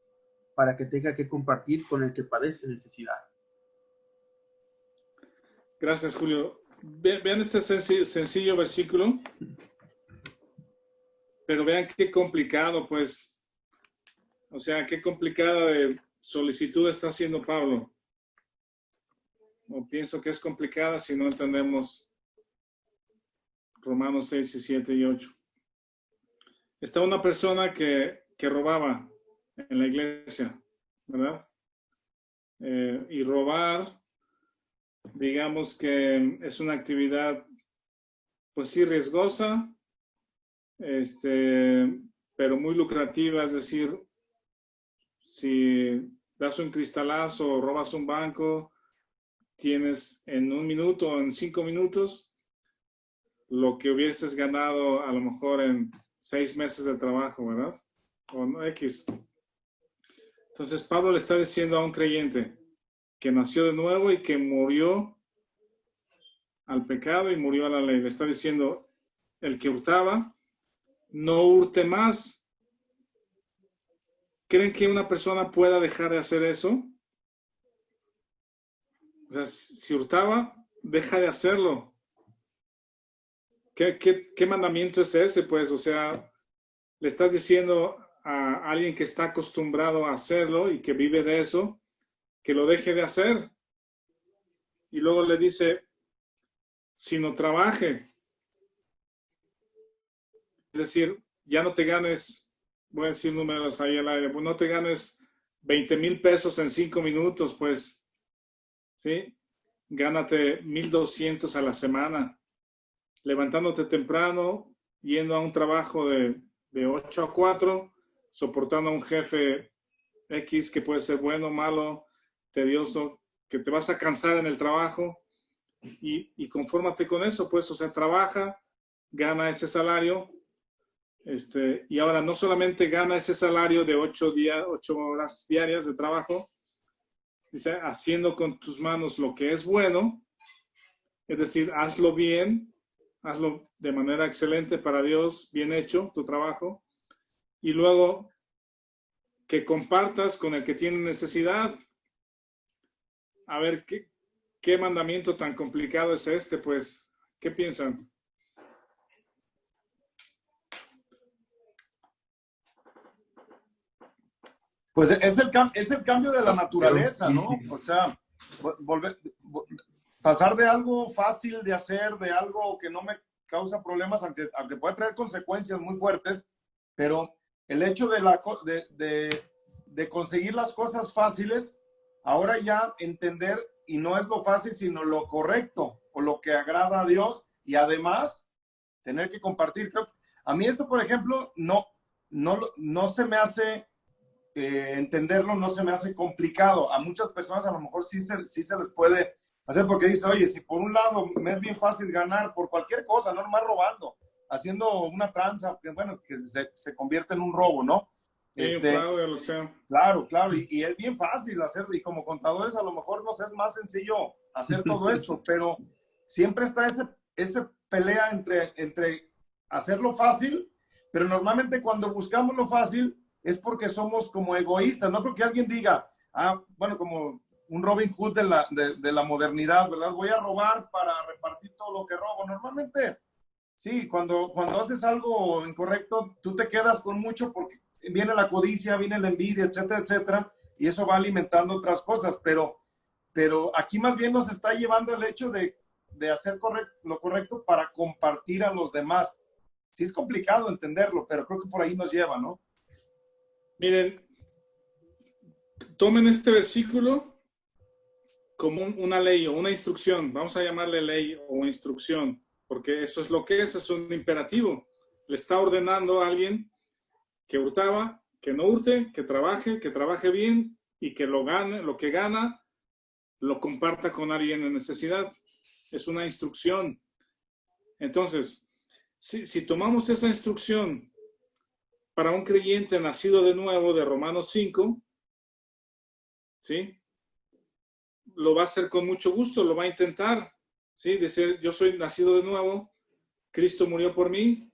para que tenga que compartir con el que padece necesidad. Gracias, Julio. Vean este sencillo versículo, pero vean qué complicado, pues. O sea, qué complicada de solicitud está haciendo Pablo. O pienso que es complicada si no entendemos Romanos 6, 7 y 8. Está una persona que robaba en la iglesia, ¿verdad? Y robar, digamos que es una actividad, pues sí, riesgosa, pero muy lucrativa. Es decir, si das un cristalazo o robas un banco, tienes en 1 minuto o en 5 minutos lo que hubieses ganado a lo mejor en 6 meses de trabajo, ¿verdad? O no, X. Entonces Pablo le está diciendo a un creyente que nació de nuevo y que murió al pecado y murió a la ley. Le está diciendo, el que hurtaba, no hurte más. ¿Creen que una persona pueda dejar de hacer eso? O sea, si hurtaba, deja de hacerlo. ¿Qué mandamiento es ese? Pues, o sea, le estás diciendo a alguien que está acostumbrado a hacerlo y que vive de eso, que lo deje de hacer. Y luego le dice, si no trabaje. Es decir, ya no te ganes, voy a decir números ahí al aire, pues no te ganes 20,000 pesos en 5 minutos, pues, ¿sí? Gánate 1,200 a la semana, levantándote temprano, yendo a un trabajo de 8 a 4, soportando a un jefe X que puede ser bueno, malo, tedioso, que te vas a cansar en el trabajo y confórmate con eso, pues, o sea, trabaja, gana ese salario, y ahora no solamente gana ese salario de 8 horas diarias de trabajo, dice, haciendo con tus manos lo que es bueno, es decir, hazlo bien, hazlo de manera excelente para Dios, bien hecho tu trabajo, y luego que compartas con el que tiene necesidad. A ver, ¿qué mandamiento tan complicado es este? Pues, ¿qué piensan? Pues es el cambio de la naturaleza, ¿no? O sea, pasar de algo fácil de hacer, de algo que no me causa problemas, aunque puede traer consecuencias muy fuertes, pero el hecho de conseguir las cosas fáciles, ahora ya entender, y no es lo fácil, sino lo correcto, o lo que agrada a Dios, y además tener que compartir. A mí esto, por ejemplo, no se me hace... entenderlo no se me hace complicado. A muchas personas a lo mejor sí se les puede hacer, porque dice, oye, si por un lado me es bien fácil ganar por cualquier cosa, no nomás robando, haciendo una tranza, que bueno, que se convierte en un robo, ¿no? Claro, y es bien fácil hacerlo, y como contadores a lo mejor nos es más sencillo hacer todo esto, pero siempre está esa pelea entre hacerlo fácil, pero normalmente cuando buscamos lo fácil, es porque somos como egoístas. No creo que alguien diga, bueno, como un Robin Hood de la modernidad, ¿verdad? Voy a robar para repartir todo lo que robo. Normalmente, sí, cuando haces algo incorrecto, tú te quedas con mucho porque viene la codicia, viene la envidia, etcétera, etcétera, y eso va alimentando otras cosas, pero aquí más bien nos está llevando el hecho de hacer lo correcto para compartir a los demás. Sí es complicado entenderlo, pero creo que por ahí nos lleva, ¿no? Miren, tomen este versículo como una ley o una instrucción. Vamos a llamarle ley o instrucción, porque eso es lo que es un imperativo. Le está ordenando a alguien que hurtaba, que no hurte, que trabaje bien y que lo que gana, lo comparta con alguien en necesidad. Es una instrucción. Entonces, si tomamos esa instrucción para un creyente nacido de nuevo de Romanos 5, ¿sí? Lo va a hacer con mucho gusto, lo va a intentar, ¿sí? Decir, yo soy nacido de nuevo, Cristo murió por mí,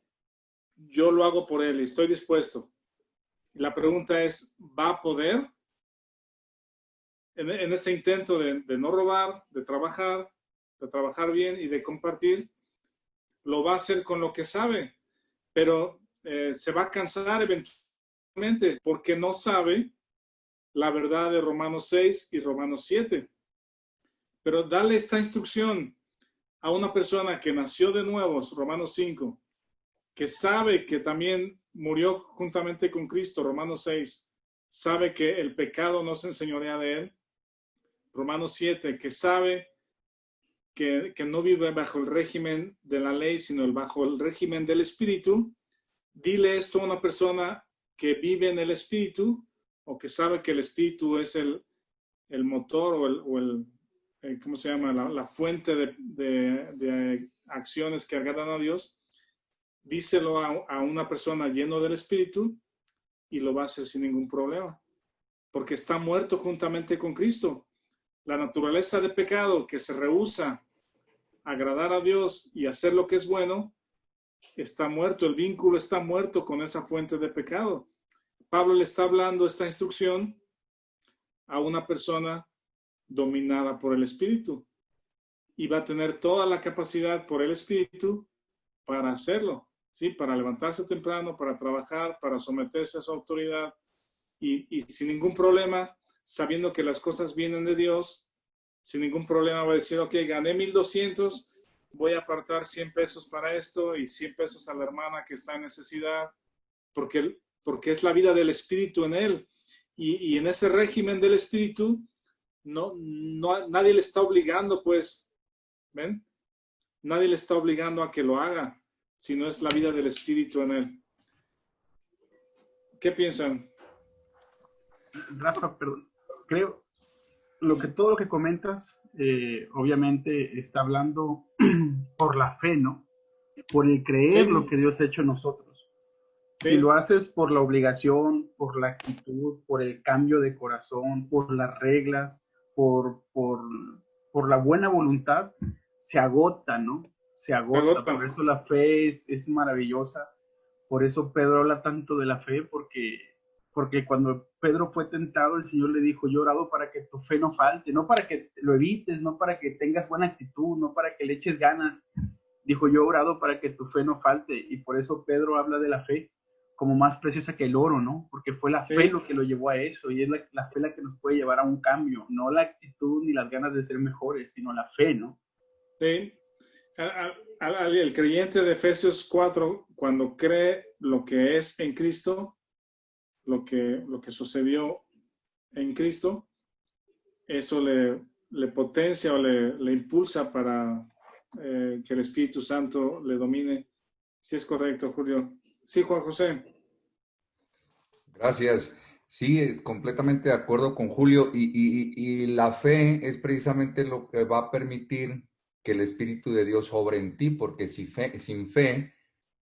yo lo hago por él y estoy dispuesto. La pregunta es, ¿va a poder en ese intento de no robar, de trabajar bien y de compartir? Lo va a hacer con lo que sabe, pero se va a cansar eventualmente porque no sabe la verdad de Romanos 6 y Romanos 7. Pero darle esta instrucción a una persona que nació de nuevo, Romanos 5, que sabe que también murió juntamente con Cristo, Romanos 6, sabe que el pecado no se enseñorea de él, Romanos 7, que sabe que no vive bajo el régimen de la ley, sino bajo el régimen del Espíritu. Dile esto a una persona que vive en el Espíritu o que sabe que el Espíritu es el motor o el ¿cómo se llama? La fuente de acciones que agradan a Dios. Díselo a una persona lleno del Espíritu y lo va a hacer sin ningún problema, porque está muerto juntamente con Cristo. La naturaleza de pecado que se rehúsa a agradar a Dios y hacer lo que es bueno, está muerto, el vínculo está muerto con esa fuente de pecado. Pablo le está hablando esta instrucción a una persona dominada por el Espíritu y va a tener toda la capacidad por el Espíritu para hacerlo, ¿sí? Para levantarse temprano, para trabajar, para someterse a su autoridad y sin ningún problema, sabiendo que las cosas vienen de Dios, sin ningún problema va a decir, ok, gané 1,200, voy a apartar 100 pesos para esto y 100 pesos a la hermana que está en necesidad, porque es la vida del Espíritu en él. Y en ese régimen del Espíritu, nadie le está obligando, pues, ¿ven? Nadie le está obligando a que lo haga, sino es la vida del Espíritu en él. ¿Qué piensan? Rafa, perdón, creo todo lo que comentas, obviamente está hablando por la fe, ¿no? Por el creer Sí. lo que Dios ha hecho en nosotros. Sí. Si lo haces por la obligación, por la actitud, por el cambio de corazón, por las reglas, por la buena voluntad, se agota, ¿no? Se agota. Por eso la fe es maravillosa. Por eso Pedro habla tanto de la fe, porque cuando Pedro fue tentado, el Señor le dijo, yo he orado para que tu fe no falte, no para que lo evites, no para que tengas buena actitud, no para que le eches ganas. Dijo, yo he orado para que tu fe no falte. Y por eso Pedro habla de la fe como más preciosa que el oro, ¿no? Porque fue la fe lo que lo llevó a eso, y es la fe la que nos puede llevar a un cambio, no la actitud ni las ganas de ser mejores, sino la fe, ¿no? Sí. El creyente de Efesios 4, cuando cree lo que es en Cristo, lo que sucedió en Cristo, eso le potencia o le impulsa para que el Espíritu Santo le domine. Sí, es correcto, Julio. Sí, Juan José. Gracias. Sí, completamente de acuerdo con Julio. Y la fe es precisamente lo que va a permitir que el Espíritu de Dios obre en ti, porque sin fe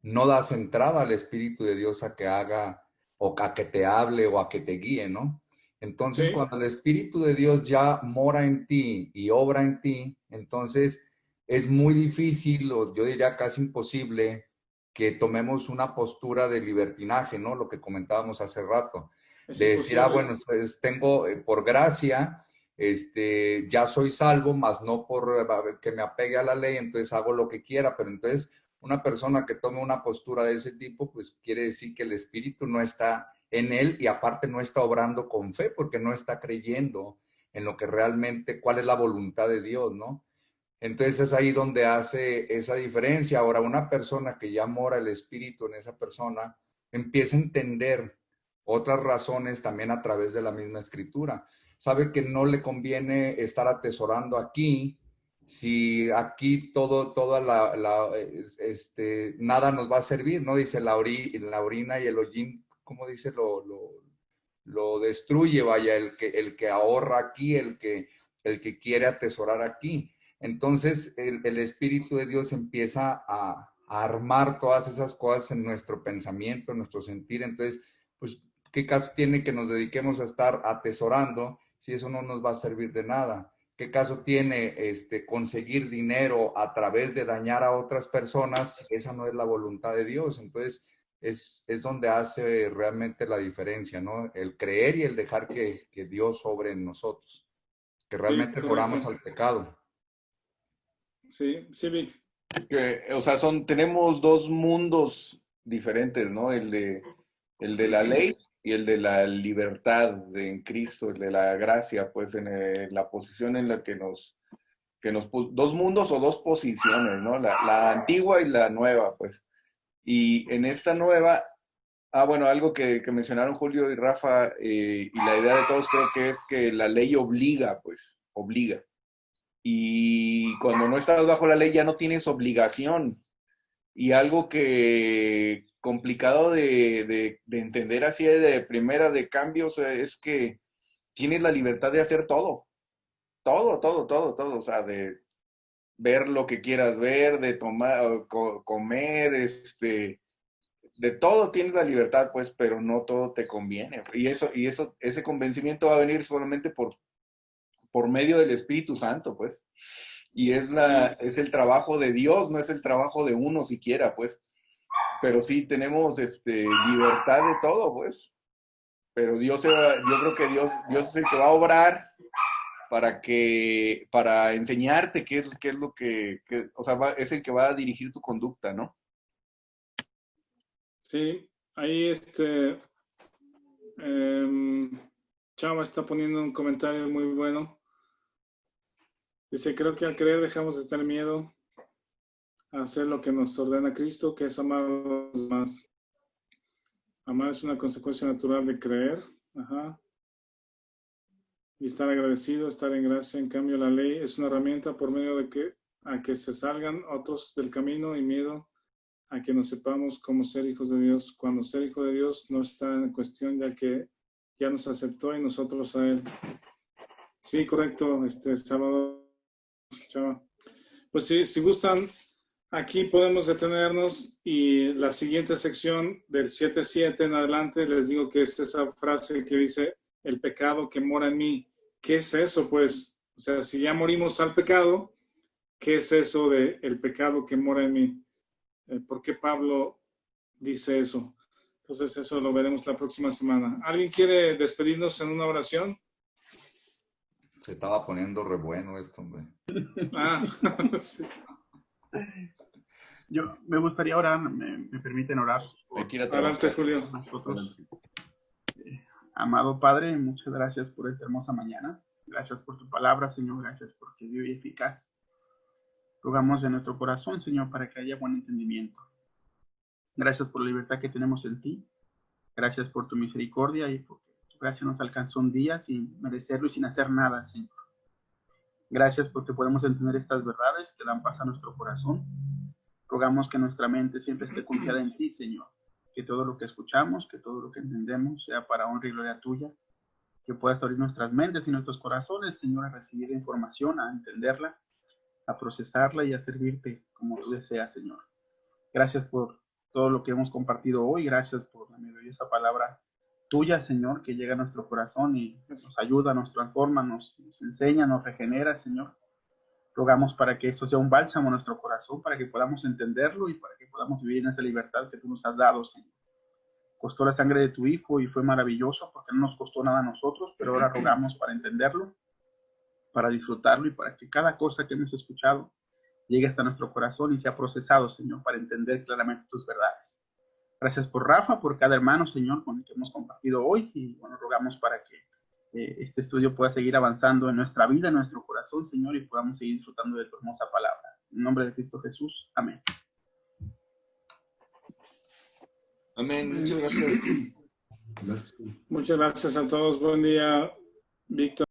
no das entrada al Espíritu de Dios a que haga o a que te hable o a que te guíe, ¿no? Entonces, Sí. cuando el Espíritu de Dios ya mora en ti y obra en ti, entonces es muy difícil, o yo diría casi imposible, que tomemos una postura de libertinaje, ¿no? Lo que comentábamos hace rato. Es De decir, imposible. bueno, pues tengo, por gracia, ya soy salvo, más no por que me apegue a la ley, entonces hago lo que quiera, pero entonces una persona que tome una postura de ese tipo, pues quiere decir que el Espíritu no está en él y aparte no está obrando con fe porque no está creyendo en lo que realmente, cuál es la voluntad de Dios, ¿no? Entonces es ahí donde hace esa diferencia. Ahora, una persona que ya mora el Espíritu en esa persona, empieza a entender otras razones también a través de la misma Escritura. Sabe que no le conviene estar atesorando aquí, si aquí nada nos va a servir, ¿no? Dice la orina y el hollín, ¿cómo dice? Lo destruye, vaya, el que ahorra aquí, el que quiere atesorar aquí. Entonces, el Espíritu de Dios empieza a armar todas esas cosas en nuestro pensamiento, en nuestro sentir. Entonces, pues, ¿qué caso tiene que nos dediquemos a estar atesorando si eso no nos va a servir de nada? ¿Qué caso tiene conseguir dinero a través de dañar a otras personas si esa no es la voluntad de Dios? Entonces, es donde hace realmente la diferencia, ¿no? El creer y el dejar que Dios obre en nosotros, que Sí, realmente moramos correcto. al pecado. Sí, sí, Vic. O sea, tenemos dos mundos diferentes, ¿no? El de la ley y el de la libertad en Cristo, el de la gracia, pues en la posición en la dos mundos o dos posiciones, ¿no? La antigua y la nueva, pues. Y en esta nueva, bueno, algo que mencionaron Julio y Rafa, y la idea de todos creo que es que la ley obliga, pues, obliga. Y cuando no estás bajo la ley ya no tienes obligación. Y algo que complicado de entender así de primera de cambio, o sea, es que tienes la libertad de hacer todo. Todo, todo, todo, todo. O sea, de ver lo que quieras ver, de tomar, comer, de todo tienes la libertad, pues, pero no todo te conviene. Ese convencimiento va a venir solamente por medio del Espíritu Santo, pues. Y es el trabajo de Dios, no es el trabajo de uno siquiera, pues. Pero sí tenemos libertad de todo, pues. Pero yo creo que Dios es el que va a obrar para enseñarte qué es lo o sea, es el que va a dirigir tu conducta, ¿no? Sí, ahí Chava está poniendo un comentario muy bueno. Dice, creo que al creer dejamos de tener miedo a hacer lo que nos ordena Cristo, que es amar a los demás. Amar es una consecuencia natural de creer. Ajá. Y estar agradecido, estar en gracia. En cambio, la ley es una herramienta por medio de que se salgan otros del camino y miedo a que nos sepamos cómo ser hijos de Dios, cuando ser hijo de Dios no está en cuestión, ya que ya nos aceptó y nosotros a Él. Sí, correcto, Salvador, Chava. Pues sí, si gustan, aquí podemos detenernos y la siguiente sección del 7:7 en adelante, les digo que es esa frase que dice, el pecado que mora en mí. ¿Qué es eso? Pues, o sea, si ya morimos al pecado, ¿qué es eso de el pecado que mora en mí? ¿Por qué Pablo dice eso? Entonces eso lo veremos la próxima semana. ¿Alguien quiere despedirnos en una oración? Se estaba poniendo re bueno esto, hombre. Sí. Yo me gustaría orar, me permiten orar. Adelante, Julio. Nosotros. Amado Padre, muchas gracias por esta hermosa mañana. Gracias por tu palabra, Señor. Gracias porque es viva y eficaz. Rogamos de nuestro corazón, Señor, para que haya buen entendimiento. Gracias por la libertad que tenemos en ti. Gracias por tu misericordia y porque tu gracia nos alcanzó un día sin merecerlo y sin hacer nada, Señor. Gracias porque podemos entender estas verdades que dan paz a nuestro corazón. Rogamos que nuestra mente siempre esté confiada en ti, Señor. Que todo lo que escuchamos, que todo lo que entendemos sea para honra y gloria tuya. Que puedas abrir nuestras mentes y nuestros corazones, Señor, a recibir la información, a entenderla, a procesarla y a servirte como tú deseas, Señor. Gracias por todo lo que hemos compartido hoy. Gracias por la maravillosa palabra tuya, Señor, que llega a nuestro corazón y nos ayuda, nos transforma, nos enseña, nos regenera, Señor. Rogamos para que esto sea un bálsamo a nuestro corazón, para que podamos entenderlo y para que podamos vivir en esa libertad que tú nos has dado, Señor. Costó la sangre de tu Hijo y fue maravilloso porque no nos costó nada a nosotros, pero ahora rogamos para entenderlo, para disfrutarlo y para que cada cosa que hemos escuchado llegue hasta nuestro corazón y sea procesado, Señor, para entender claramente tus verdades. Gracias por Rafa, por cada hermano, Señor, con el que hemos compartido hoy, y bueno, rogamos para que este estudio pueda seguir avanzando en nuestra vida, en nuestro corazón, Señor, y podamos seguir disfrutando de tu hermosa palabra. En nombre de Cristo Jesús. Amén. Amén. Muchas gracias. Gracias. Muchas gracias a todos. Buen día, Víctor.